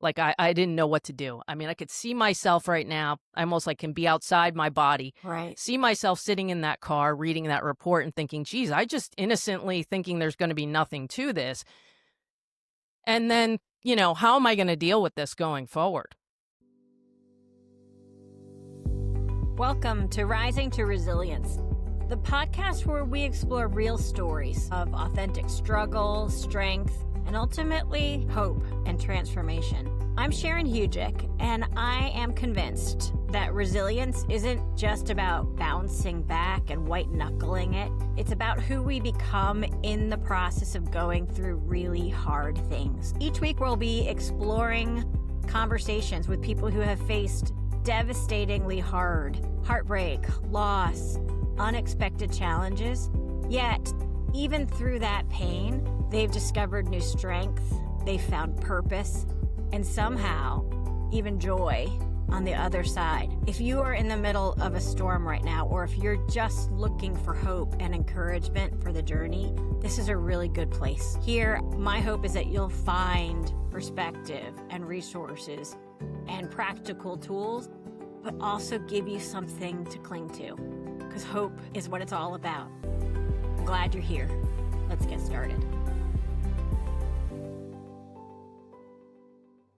Like I didn't know what to do. I mean, I could see myself right now. I almost like can be outside my body, Right. see myself sitting in that car reading that report and thinking, geez, I just innocently thinking there's going to be nothing to this. And then, how am I going to deal with this going forward? Welcome to Rising to Resilience, the podcast where we explore real stories of authentic struggle, strength, and ultimately hope and transformation. I'm Kristi Hujik, and I am convinced that resilience isn't just about bouncing back and white-knuckling it. It's about who we become in the process of going through really hard things. Each week, we'll be exploring conversations with people who have faced devastatingly hard heartbreak, loss, unexpected challenges. Yet, even through that pain, they've discovered new strength, they've found purpose, and somehow even joy on the other side. If you are in the middle of a storm right now, or if you're just looking for hope and encouragement for the journey, this is a really good place. Here, my hope is that you'll find perspective and resources and practical tools, but also give you something to cling to, because hope is what it's all about. I'm glad you're here. Let's get started.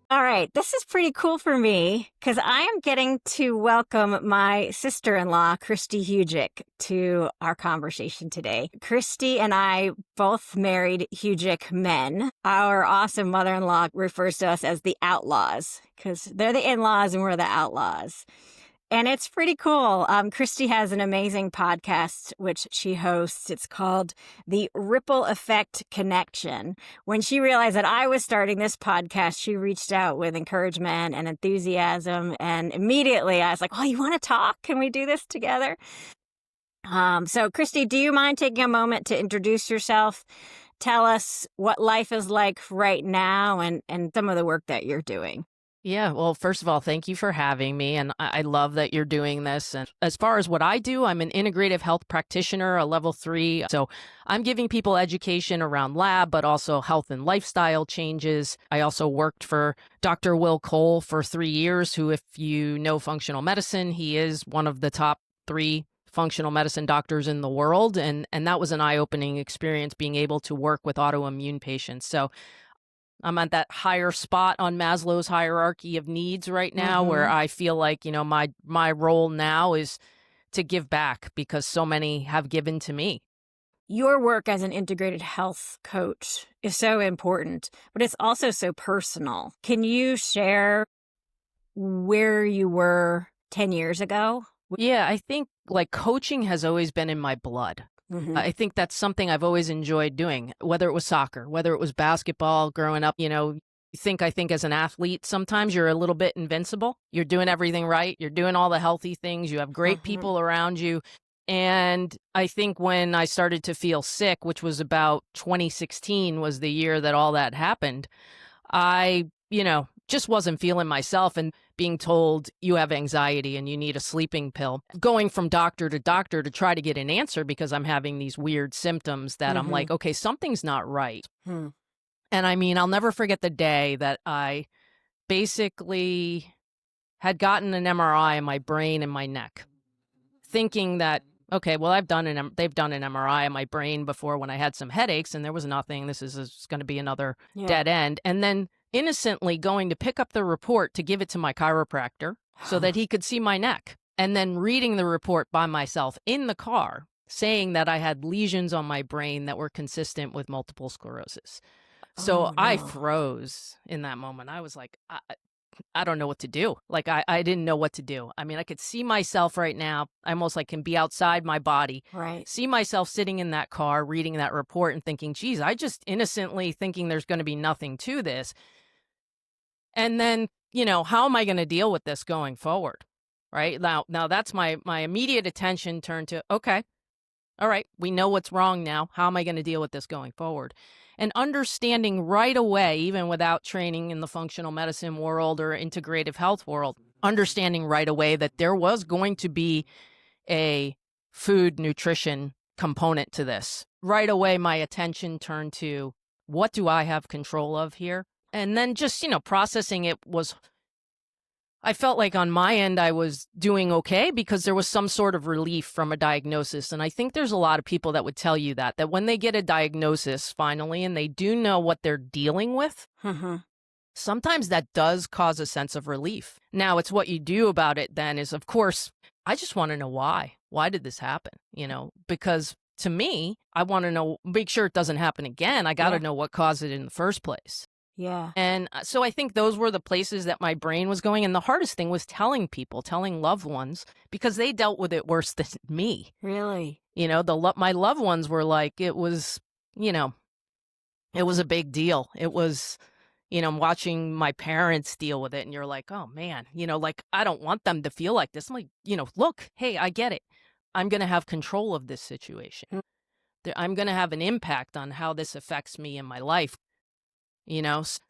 All right, this is pretty cool for me because I am getting to welcome my sister-in-law, Kristi Hujik, to our conversation today. Kristi and I both married Hujik men. Our awesome mother-in-law refers to us as the outlaws because they're the in-laws and we're the outlaws. And it's pretty cool. Kristi has an amazing podcast, which she hosts. It's called The Ripple Effect Connection. When she realized that I was starting this podcast, she reached out with encouragement and enthusiasm. And immediately I was like, oh, you want to talk? Can we do this together? So Kristi, do you mind taking a moment to introduce yourself? Tell us what life is like right now and some of the work that you're doing. Yeah, well, first of all, thank you for having me. And I love that you're doing this. And as far as what I do, I'm an integrative health practitioner, a level 3. So I'm giving people education around lab, but also health and lifestyle changes. I also worked for Dr. Will Cole for 3 years, who, if you know functional medicine, he is one of the top 3 functional medicine doctors in the world. And that was an eye-opening experience being able to work with autoimmune patients. So I'm at that higher spot on Maslow's hierarchy of needs right now, where I feel like, my role now is to give back because so many have given to me. Your work as an integrated health coach is so important, but it's also so personal. Can you share where you were 10 years ago? Yeah, I think coaching has always been in my blood. I think that's something I've always enjoyed doing, whether it was soccer, whether it was basketball growing up. I think as an athlete, sometimes you're a little bit invincible. You're doing everything right. You're doing all the healthy things. You have great people around you. And I think when I started to feel sick, which was about 2016 was the year that all that happened, I, just wasn't feeling myself and being told you have anxiety and you need a sleeping pill. Going from doctor to doctor to try to get an answer because I'm having these weird symptoms that I'm like, okay, something's not right. And I mean, I'll never forget the day that I basically had gotten an MRI in my brain and my neck, thinking that, okay, well, they've done an MRI in my brain before when I had some headaches and there was nothing. This is going to be another dead end. And then innocently going to pick up the report to give it to my chiropractor so that he could see my neck, and then reading the report by myself in the car saying that I had lesions on my brain that were consistent with multiple sclerosis. So I froze in that moment. I was like, I don't know what to do. I didn't know what to do. I mean, I could see myself right now. I almost can be outside my body, see myself sitting in that car reading that report and thinking, geez, I just innocently thinking there's going to be nothing to this. And then, how am I going to deal with this going forward? Right now that's my immediate attention turned to, okay, all right, we know what's wrong now. How am I going to deal with this going forward? And understanding right away, even without training in the functional medicine world or integrative health world, understanding right away that there was going to be a food nutrition component to this. Right away, my attention turned to, what do I have control of here? And then just, processing it was, I felt like on my end, I was doing okay because there was some sort of relief from a diagnosis. And I think there's a lot of people that would tell you that when they get a diagnosis finally and they do know what they're dealing with, sometimes that does cause a sense of relief. Now, it's what you do about it then is, of course, I just want to know why. Why did this happen? Because to me, I want to make sure it doesn't happen again. I got to know what caused it in the first place. Yeah. And so I think those were the places that my brain was going. And the hardest thing was telling people, telling loved ones, because they dealt with it worse than me. Really? My loved ones were like, it was a big deal. It was, watching my parents deal with it. And you're like, oh, man, like, I don't want them to feel like this. I'm like, look, hey, I get it. I'm going to have control of this situation. I'm going to have an impact on how this affects me in my life.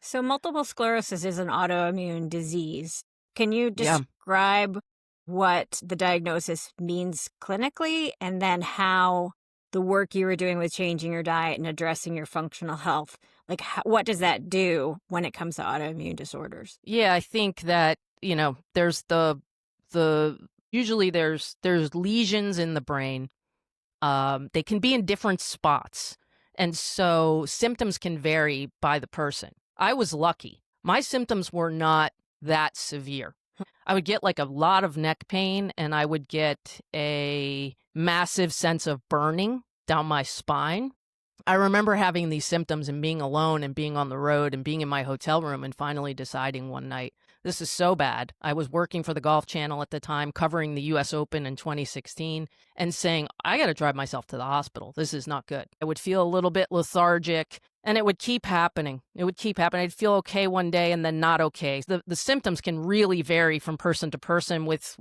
So multiple sclerosis is an autoimmune disease. Can you describe what the diagnosis means clinically and then how the work you were doing with changing your diet and addressing your functional health, like what does that do when it comes to autoimmune disorders? Yeah, I think that, there's usually there's lesions in the brain. They can be in different spots. And so symptoms can vary by the person. I was lucky. My symptoms were not that severe. I would get like a lot of neck pain and I would get a massive sense of burning down my spine. I remember having these symptoms and being alone and being on the road and being in my hotel room and finally deciding one night, this is so bad. I was working for the Golf Channel at the time, covering the U.S. Open in 2016, and saying, I got to drive myself to the hospital. This is not good. I would feel a little bit lethargic, and it would keep happening. I'd feel okay one day and then not okay. The symptoms can really vary from person to person with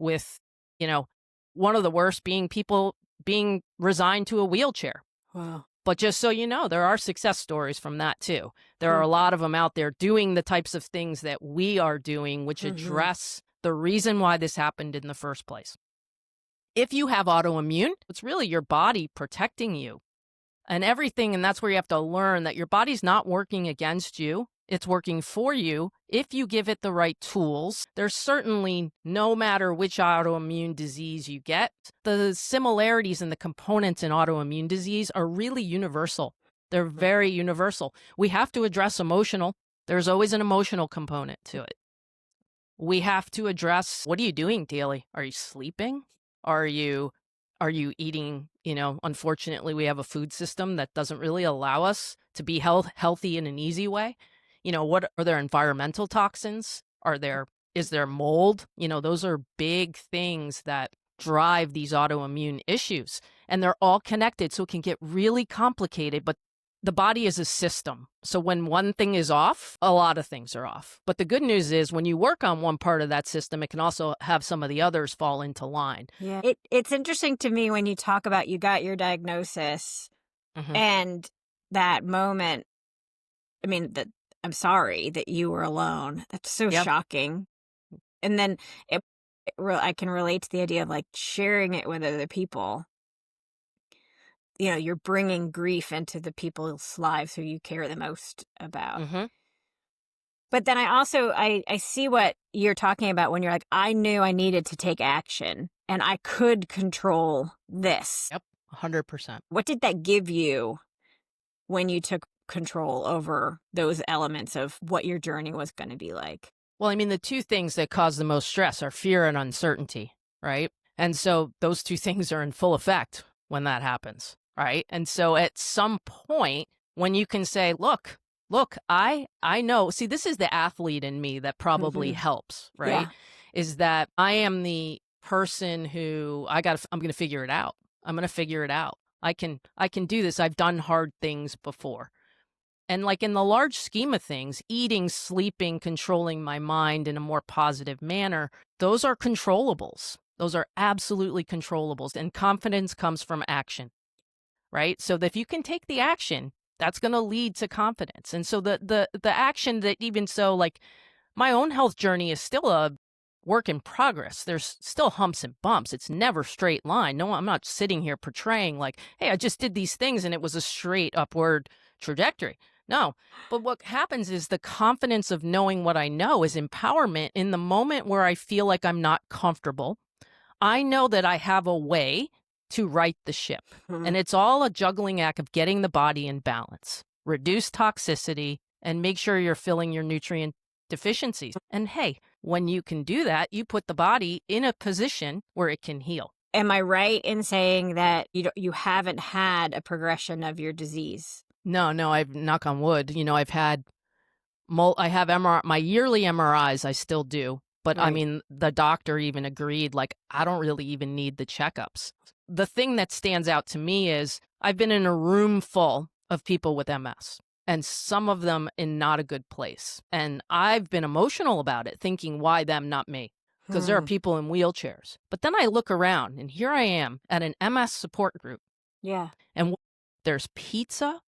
one of the worst being people being resigned to a wheelchair. Wow. But just so you know, there are success stories from that too. There are a lot of them out there doing the types of things that we are doing, which address the reason why this happened in the first place. If you have autoimmune, it's really your body protecting you and everything. And that's where you have to learn that your body's not working against you. It's working for you if you give it the right tools. There's certainly, no matter which autoimmune disease you get, the similarities and the components in autoimmune disease are really universal. They're very universal. We have to address emotional. There's always an emotional component to it. We have to address, what are you doing daily? Are you sleeping? Are you eating? Unfortunately, we have a food system that doesn't really allow us to be healthy in an easy way. What are there environmental toxins? Is there mold? Those are big things that drive these autoimmune issues, and they're all connected. So it can get really complicated, but the body is a system. So when one thing is off, a lot of things are off. But the good news is when you work on one part of that system, it can also have some of the others fall into line. Yeah. It's interesting to me when you talk about you got your diagnosis and that moment. I mean, I'm sorry that you were alone. That's so shocking. And then I can relate to the idea of like sharing it with other people. You're bringing grief into the people's lives who you care the most about. But then I see what you're talking about when you're like, I knew I needed to take action and I could control this. Yep, 100%. What did that give you when you took control over those elements of what your journey was going to be like? Well, I mean, the two things that cause the most stress are fear and uncertainty, right? And so those two things are in full effect when that happens, right? And so at some point when you can say, look, I know, see, this is the athlete in me that probably helps, right? Is that I am the person who I'm going to figure it out. I'm going to figure it out. I can do this. I've done hard things before. And like in the large scheme of things, eating, sleeping, controlling my mind in a more positive manner, those are controllables. Those are absolutely controllables. And confidence comes from action, right? So that if you can take the action, that's going to lead to confidence. And so the action that even so, like my own health journey is still a work in progress. There's still humps and bumps. It's never straight line. No, I'm not sitting here portraying like, hey, I just did these things and it was a straight upward trajectory. No. But what happens is the confidence of knowing what I know is empowerment in the moment where I feel like I'm not comfortable. I know that I have a way to right the ship. Hmm. And it's all a juggling act of getting the body in balance, reduce toxicity, and make sure you're filling your nutrient deficiencies. And hey, when you can do that, you put the body in a position where it can heal. Am I right in saying that you haven't had a progression of your disease? No, I've knock on wood. I've had I have MRI, my yearly MRIs. I still do, but I Right. mean, the doctor even agreed. Like, I don't really even need the checkups. The thing that stands out to me is I've been in a room full of people with MS, and some of them in not a good place, and I've been emotional about it, thinking, why them, not me? Because there are Hmm. people in wheelchairs. But then I look around, and here I am at an MS support group. Yeah. And there's pizza,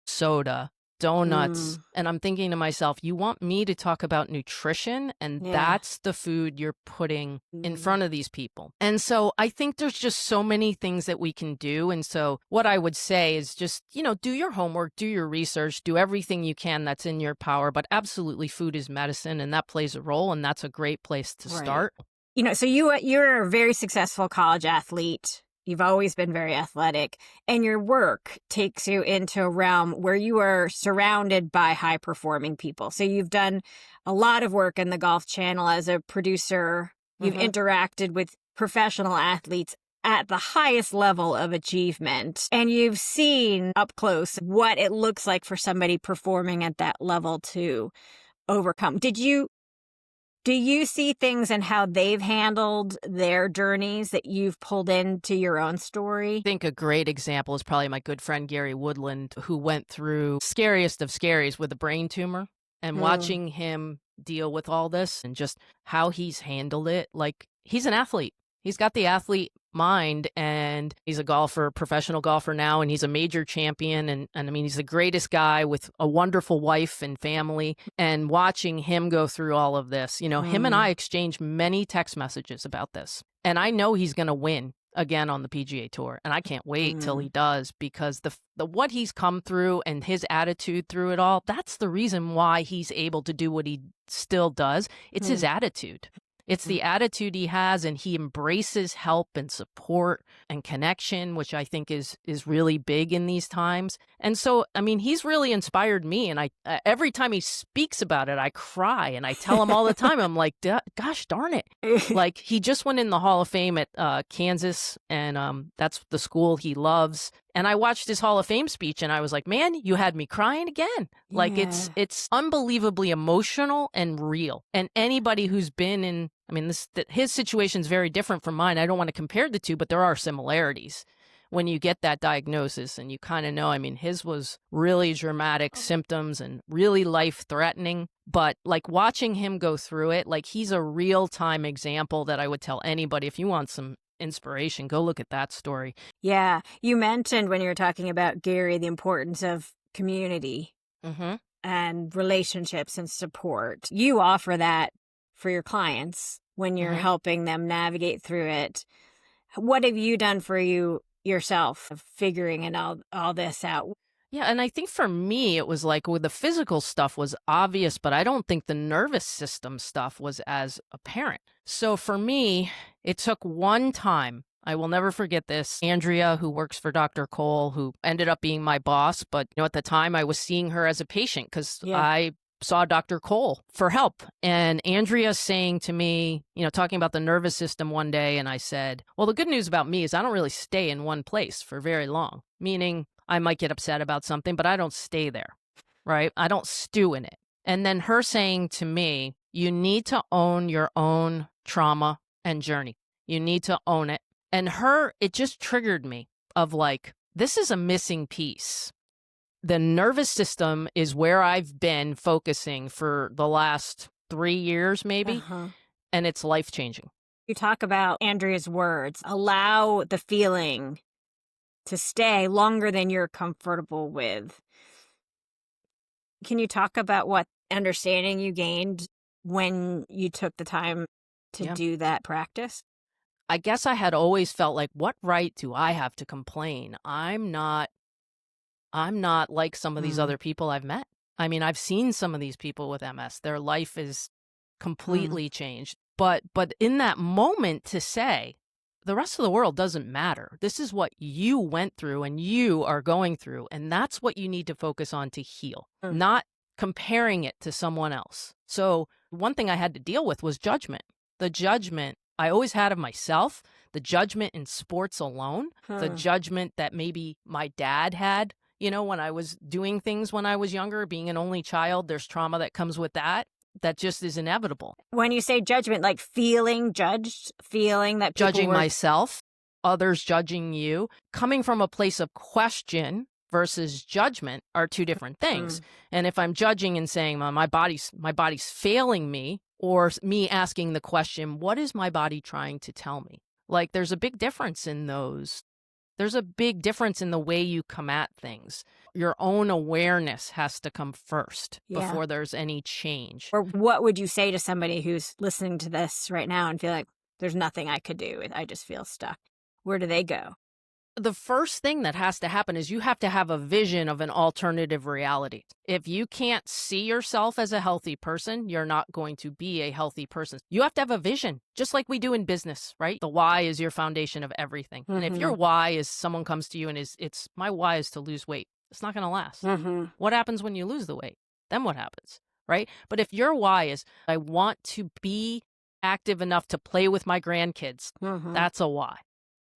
soda, donuts, Mm. and I'm thinking to myself, you want me to talk about nutrition, and Yeah. that's the food you're putting in Mm. front of these people. And so I think there's just so many things that we can do. And so what I would say is just, do your homework, do your research, do everything you can that's in your power. But absolutely, food is medicine, and that plays a role, and that's a great place to Right. start. So you're a very successful college athlete. You've always been very athletic, and your work takes you into a realm where you are surrounded by high performing people. So you've done a lot of work in the Golf Channel as a producer. You've Hmm. interacted with professional athletes at the highest level of achievement, and you've seen up close what it looks like for somebody performing at that level to overcome. Do you see things and how they've handled their journeys that you've pulled into your own story? I think a great example is probably my good friend Gary Woodland, who went through scariest of scaries with a brain tumor, and Hmm. watching him deal with all this and just how he's handled it. Like, he's an athlete. He's got the athlete mind, and he's a golfer, professional golfer now, and he's a major champion. And I mean, he's the greatest guy with a wonderful wife and family. And watching him go through all of this, him and I Hmm. exchanged many text messages about this. And I know he's going to win again on the PGA Tour, and I can't wait till Hmm. he does, because the what he's come through and his attitude through it all, that's the reason why he's able to do what he still does. It's his Hmm. attitude. It's the attitude he has, and he embraces help and support and connection, which I think is really big in these times. And so, I mean, he's really inspired me, and I every time he speaks about it, I cry, and I tell him all the time, I'm like, gosh darn it. Like, he just went in the Hall of Fame at Kansas, and that's the school he loves. And I watched his Hall of Fame speech, and I was like, man, you had me crying again. Like, Yeah. it's unbelievably emotional and real. And anybody who's been in, I mean, his situation is very different from mine. I don't want to compare the two, but there are similarities. When you get that diagnosis and you kind of know, I mean, his was really dramatic symptoms and really life-threatening. But like, watching him go through it, like, he's a real-time example that I would tell anybody, if you want some inspiration, go look at that story. Yeah. You mentioned when you were talking about Gary the importance of community Mm-hmm. and relationships and support. You offer that for your clients when you're Mm-hmm. helping them navigate through it. What have you done for you yourself of figuring and all this out? Yeah, and I think for me, it was like, with the physical stuff was obvious, but I don't think the nervous system stuff was as apparent. So for me, it took one time. I will never forget this. Andrea, who works for Dr. Cole, who ended up being my boss, but at the time I was seeing her as a patient because Yeah. I saw Dr. Cole for help. And Andrea saying to me, talking about the nervous system one day, and I said, well, the good news about me is I don't really stay in one place for very long, meaning I might get upset about something, but I don't stay there, right? I don't stew in it. And then her saying to me, you need to own your own trauma and journey. You need to own it. And it just triggered me of like, this is a missing piece. The nervous system is where I've been focusing for the last 3 years, maybe, Uh-huh. and it's life-changing. You talk about Andrea's words, allow the feeling to stay longer than you're comfortable with. Can you talk about what understanding you gained when you took the time to Yeah. do that practice? I guess I had always felt like, what right do I have to complain? I'm not like some of these Mm. other people I've met. I mean, I've seen some of these people with MS. Their life is Mm. completely changed. But in that moment to say, the rest of the world doesn't matter. This is what you went through and you are going through, and that's what you need to focus on to heal, Mm. not comparing it to someone else. So one thing I had to deal with was judgment. The judgment I always had of myself, the judgment in sports alone, the judgment that maybe my dad had, when I was doing things when I was younger, being an only child, there's trauma that comes with that. That just is inevitable. When you say judgment, like feeling judged, feeling that people Judging were myself, others judging you, coming from a place of question versus judgment are two different things. And if I'm judging and saying, well, my body's failing me, or me asking the question, what is my body trying to tell me? Like, there's a big difference in those. There's a big difference in the way you come at things. Your own awareness has to come first before there's any change. Or what would you say to somebody who's listening to this right now and feel like there's nothing I could do? I just feel stuck. Where do they go? The first thing that has to happen is you have to have a vision of an alternative reality. If you can't see yourself as a healthy person, you're not going to be a healthy person. You have to have a vision, just like we do in business, right? The why is your foundation of everything. And if your why is someone comes to you and it's my why is to lose weight, it's not going to last. What happens when you lose the weight? Then what happens, right? But if your why is I want to be active enough to play with my grandkids, that's a why,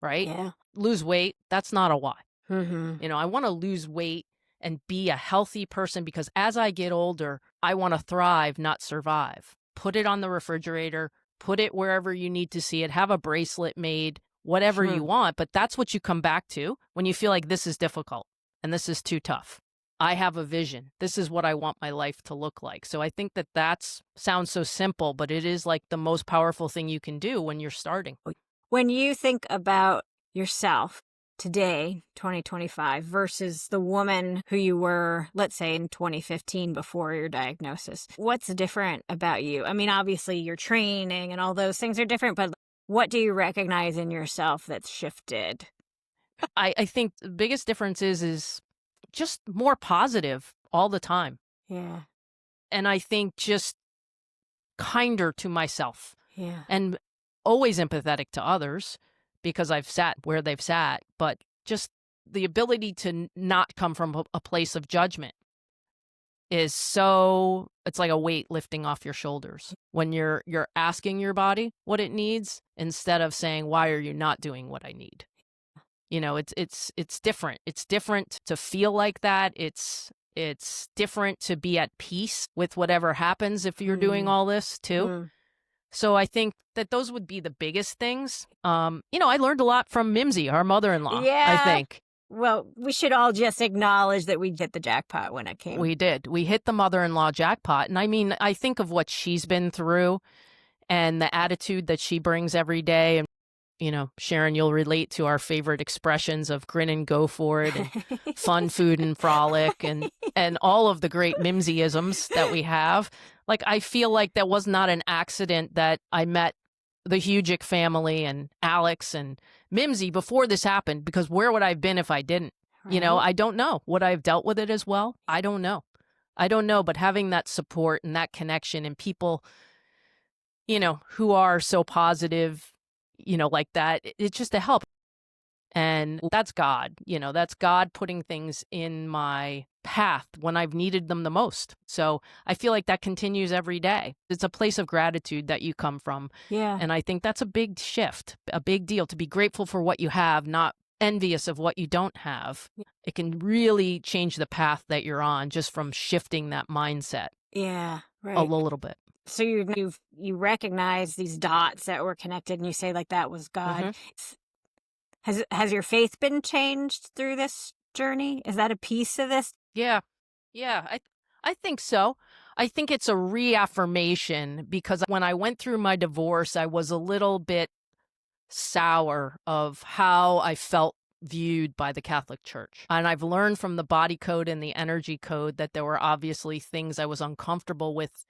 right? Yeah. Lose weight, that's not a why. I want to lose weight and be a healthy person because as I get older, I want to thrive, not survive. Put it on the refrigerator, put it wherever you need to see it, have a bracelet made, whatever you want. But that's what you come back to when you feel like this is difficult and this is too tough. I have a vision. This is what I want my life to look like. So I think that sounds so simple, but it is like the most powerful thing you can do when you're starting. When you think about yourself today, 2025, versus the woman who you were, let's say, in 2015 before your diagnosis, what's different about you? I mean, obviously your training and all those things are different, but what do you recognize in yourself that's shifted? I think the biggest difference is just more positive all the time. Yeah. And I think just kinder to myself. Yeah. And always empathetic to others because I've sat where they've sat, but just the ability to not come from a place of judgment is it's like a weight lifting off your shoulders when you're asking your body what it needs instead of saying, why are you not doing what I need? It's different. It's different to feel like that. It's different to be at peace with whatever happens if you're doing all this too. So I think that those would be the biggest things. I learned a lot from Mimsy, our mother-in-law, I think. Well, we should all just acknowledge that we hit the jackpot when it came. We did. We hit the mother-in-law jackpot. And I mean, I think of what she's been through and the attitude that she brings every day. And, Sharon, you'll relate to our favorite expressions of grin and go for it and fun, food, and frolic and all of the great Mimsy-isms that we have. Like, I feel like that was not an accident that I met the Hujik family and Alex and Mimsy before this happened, because where would I have been if I didn't? Right. I don't know. Would I have dealt with it as well? I don't know. But having that support and that connection and people, who are so positive, like that, it's just a help. And that's God, that's God putting things in my path when I've needed them the most. So I feel like that continues every day. It's a place of gratitude that you come from. Yeah. And I think that's a big shift, a big deal to be grateful for what you have, not envious of what you don't have. It can really change the path that you're on just from shifting that mindset. Yeah, right. A little bit. So you recognize these dots that were connected and you say like that was God. Has your faith been changed through this journey? Is that a piece of this? Yeah. I think so. I think it's a reaffirmation because when I went through my divorce, I was a little bit sour of how I felt viewed by the Catholic Church. And I've learned from the body code and the energy code that there were obviously things I was uncomfortable with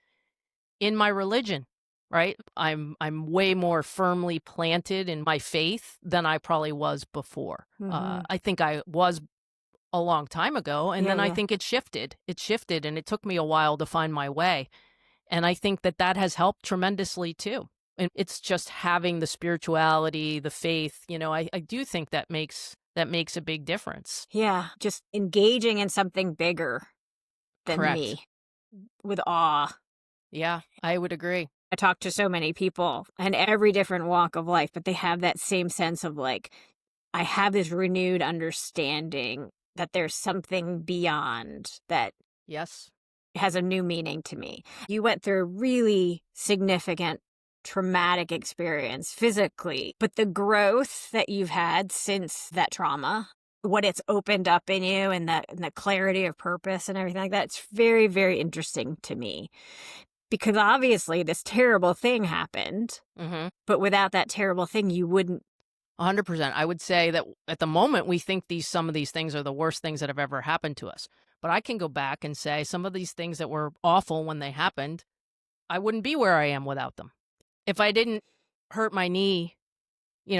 in my religion. Right? I'm way more firmly planted in my faith than I probably was before. I think I was a long time ago. And Yeah, then I yeah. think it shifted. It shifted, and it took me a while to find my way. And I think that that has helped tremendously too. And it's just having the spirituality, the faith, I do think that makes a big difference. Yeah, just engaging in something bigger than Correct. me with awe. Yeah, I would agree. I talk to so many people and every different walk of life, but they have that same sense of like, I have this renewed understanding that there's something beyond that Yes. has a new meaning to me. You went through a really significant traumatic experience physically, but the growth that you've had since that trauma, what it's opened up in you and the clarity of purpose and everything like that, it's very, very interesting to me. Because obviously this terrible thing happened, Mm-hmm. but without that terrible thing, you wouldn't. 100%. I would say that at the moment, we think some of these things are the worst things that have ever happened to us. But I can go back and say some of these things that were awful when they happened, I wouldn't be where I am without them. If I didn't hurt my knee,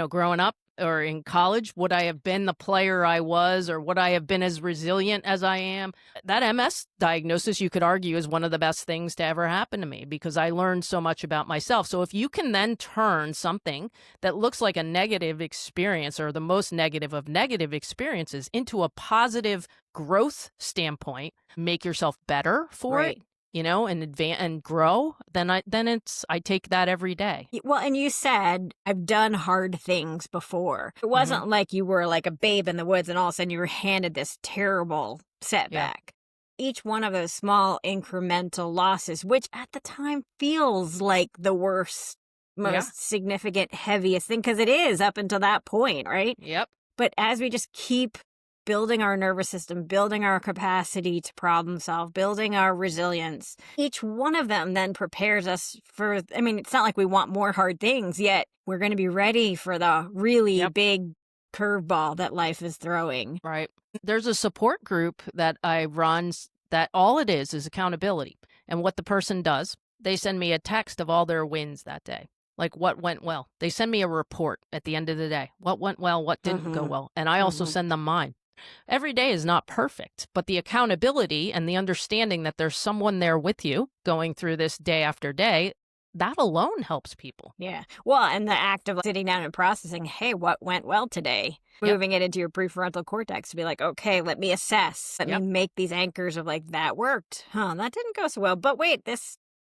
growing up or in college, would I have been the player I was, or would I have been as resilient as I am? That MS diagnosis, you could argue, is one of the best things to ever happen to me because I learned so much about myself. So if you can then turn something that looks like a negative experience or the most negative of negative experiences into a positive growth standpoint, make yourself better for it, and advance and grow, then I take that every day. Well, and you said, I've done hard things before. It wasn't like you were like a babe in the woods and all of a sudden you were handed this terrible setback. Yeah. Each one of those small incremental losses, which at the time feels like the worst, most significant, heaviest thing, because it is up until that point, right? Yep. But as we just keep building our nervous system, building our capacity to problem solve, building our resilience. Each one of them then prepares us for, it's not like we want more hard things, yet we're going to be ready for the really big curveball that life is throwing. Right. There's a support group that I run that all it is accountability. And what the person does, they send me a text of all their wins that day. Like what went well. They send me a report at the end of the day. What went well, what didn't go well. And I also send them mine. Every day is not perfect, but the accountability and the understanding that there's someone there with you going through this day after day, that alone helps people. Yeah. Well, and the act of sitting down and processing, hey, what went well today? Moving it into your prefrontal cortex to be like, okay, let me assess. Let me make these anchors of like, that worked. That didn't go so well. But wait,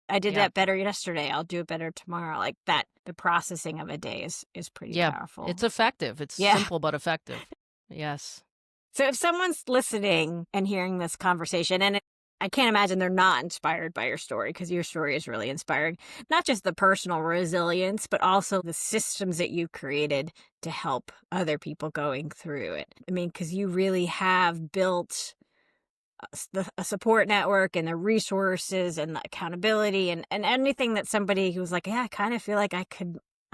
I did that better yesterday. I'll do it better tomorrow. Like that, the processing of a day is pretty powerful. It's effective. It's simple but effective. Yes. So if someone's listening and hearing this conversation, and I can't imagine they're not inspired by your story because your story is really inspiring, not just the personal resilience, but also the systems that you created to help other people going through it. Because you really have built a support network and the resources and the accountability and anything that somebody who's like, yeah, I kind of feel like I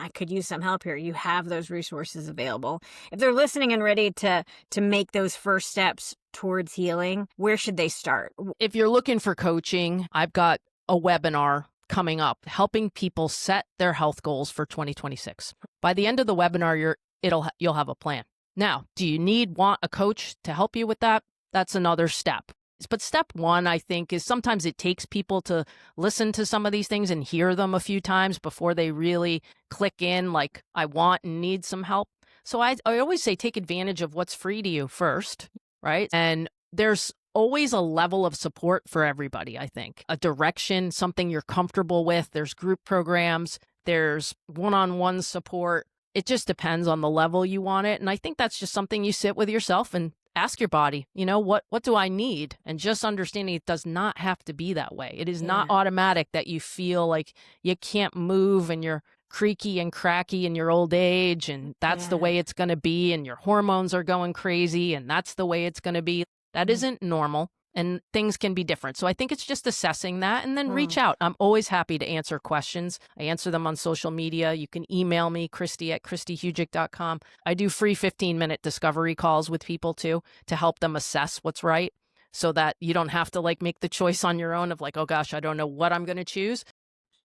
could use some help here. You have those resources available. If they're listening and ready to make those first steps towards healing, where should they start? If you're looking for coaching, I've got a webinar coming up helping people set their health goals for 2026. By the end of the webinar, you'll have a plan. Now, do you want a coach to help you with that? That's another step. But step one, I think, is sometimes it takes people to listen to some of these things and hear them a few times before they really click in, like, I want and need some help. So I always say take advantage of what's free to you first, right? And there's always a level of support for everybody, I think. A direction, something you're comfortable with. There's group programs. There's one-on-one support. It just depends on the level you want it. And I think that's just something you sit with yourself and ask your body, what do I need? And just understanding it does not have to be that way. It is not automatic that you feel like you can't move and you're creaky and cracky in your old age and that's the way it's going to be and your hormones are going crazy and that's the way it's going to be. That isn't normal. And things can be different. So I think it's just assessing that and then reach out. I'm always happy to answer questions. I answer them on social media. You can email me, Kristi@KristiHujik.com. I do free 15-minute discovery calls with people too to help them assess what's right so that you don't have to make the choice on your own of like, oh gosh, I don't know what I'm going to choose.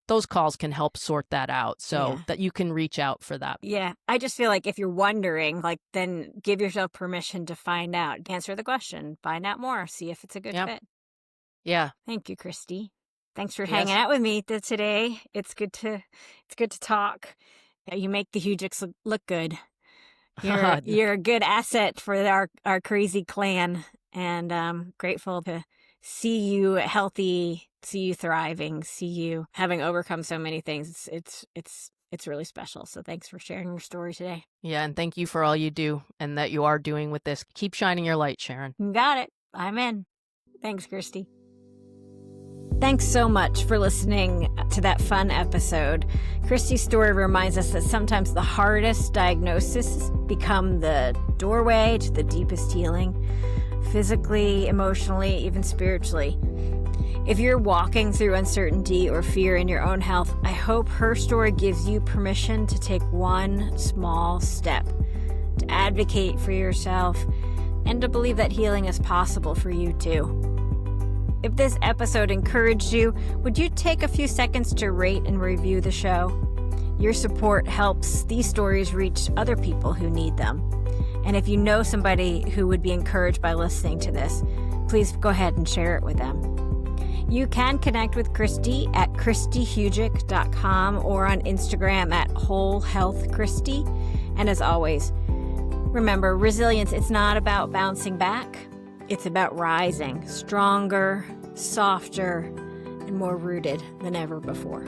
those calls can help sort that out so Yeah. that you can reach out for that. Yeah. I just feel like if you're wondering, like, then give yourself permission to find out. Answer the question. Find out more. See if it's a good Yep. fit. Yeah. Thank you, Kristi. Thanks for Yes. hanging out with me today. It's good to talk. You make the Hujiks look good. You're a good asset for our crazy clan, and I'm grateful to see you healthy, see you thriving, see you having overcome so many things. It's really special. So thanks for sharing your story today. Yeah, and thank you for all you do and that you are doing with this. Keep shining your light, Sharon. You got it. I'm in. Thanks, Kristi. Thanks so much for listening to that fun episode. Kristi's story reminds us that sometimes the hardest diagnoses become the doorway to the deepest healing, physically, emotionally, even spiritually. If you're walking through uncertainty or fear in your own health, I hope her story gives you permission to take one small step, to advocate for yourself, and to believe that healing is possible for you too. If this episode encouraged you, would you take a few seconds to rate and review the show? Your support helps these stories reach other people who need them. And if you know somebody who would be encouraged by listening to this, please go ahead and share it with them. You can connect with Kristi at kristihujik.com or on Instagram at wholehealthkristi. And as always, remember, resilience, it's not about bouncing back. It's about rising, stronger, softer, and more rooted than ever before.